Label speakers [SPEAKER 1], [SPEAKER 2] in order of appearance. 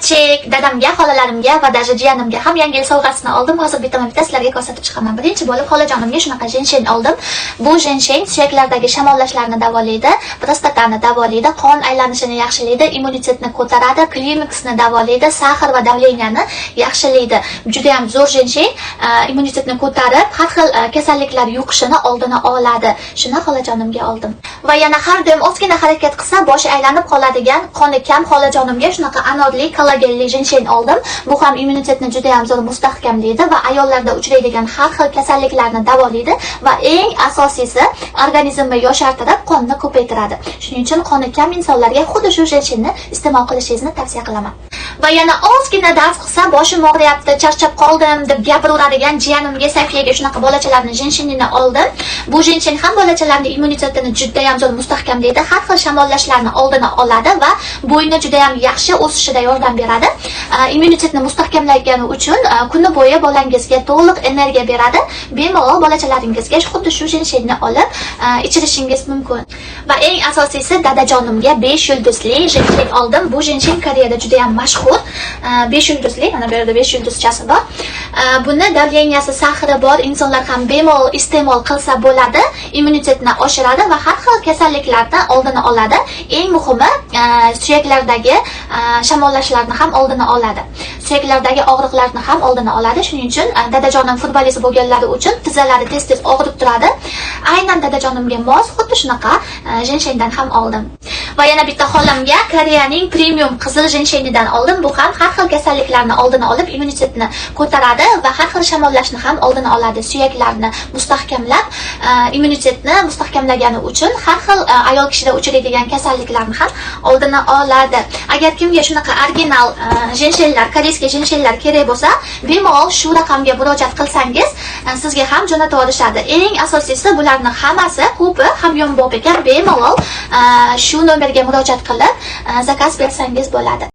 [SPEAKER 1] Salomachek, dadamga, xolalarimga va даже jiyanimga ham yangi yil sovg'asini oldim. Hozir bitta sizlarga ko'rsatib chiqaman. Birinchi bo'lib xolajonimga shunaqa jenshen oldim. Bu jenshen suyaklardagi shamollashlarni davolaydi, prostatani davolaydi, qon aylanishini yaxshilaydi, immunitetni ko'taradi, klimaksni davolaydi, sahr va davleniyani yaxshilaydi. Juda ham zo'r jenshen, immunitetni ko'tarib, har xil kasalliklar yuqishini oldini oladi. Shuni xolajonimga oldim. Va yana har doim ozgina harakat qilsa boshi aylanib qoladigan, qoni kam xolajonimga shunaqa anorli, kollagenli jenshen oldim. Bu ham immunitetni juda ham zo'r mustahkamlaydi va ayollarda uchraydigan har xil kasalliklarni davolaydi va eng asosiysi organizmni yoshartirib, qonni ko'paytiradi. Shuning uchun qoni kam insonlarga xuddi shu jenshenni iste'mol qilishingizni tavsiya qilaman. Va yana ozgina dars qilsa boshim og'riyapti, charchab qoldim deb gapiraveradigan jiyanimga Safiyaga shunaqa bolachalarning jenshenini oldim. Bu jenshen ham bolachalarning immunitetini juda ham zo'r mustahkamlaydi, har xil shamollashlarni oldini oladi va bo'yni juda ham yaxshi o'sishida yordam beradi. Immunitetni mustahkamlagani uchun kuni bo'yi bolangizga to'liq energiya beradi. Bemalol bolachalaringizga xuddi shu jenshenni olib ichirishingiz mumkin. Va eng asosiysi dadajonimga 5 yulduzli jenshen oldim. Bu jenshen Koreyada juda ham mashhur. 5 yulduzli, mana bu yerda 5 yulduzchasi bor. Buni davleniyasi, sahri bor insonlar ham bemalol iste'mol qilsa bo'ladi. Immunitetni oshiradi va har xil kasalliklardan oldini oladi. Eng muhimi suyaklardagi shamollashlarni ham oldini oladi. Suyaklardagi og'riqlarni ham oldini oladi. Shuning uchun dadajonim futbolist bo'lganlari uchun tizzalari tez-tez og'rib turadi. Aynan dadajonimga mos xuddi shunaqa jenshendan ham oldim. Va yana bitta xolamga Koreyaning premium qizil jenshenidan oldim. Bu ham har xil kasalliklarni oldini olib, immunitetni ko'taradi va har xil shamollashni ham oldini oladi. Suyaklarni mustahkamlab, immunitetni mustahkamlagani uchun har xil ayol kishida uchraydigan kasalliklarni ham oldini oladi. Agar kimga shunaqa original jenshenlar, koreyskiy jenshenlar kerak bo'lsa, bemalol shu raqamga murojaat qilsangiz, sizga ham jo'natib olishadi. Eng asosiysi bularni hammasi ko'pi hamyonbop ekan. Bemalol shu nomerga murojaat qilib zakaz bersangiz bo'ladi.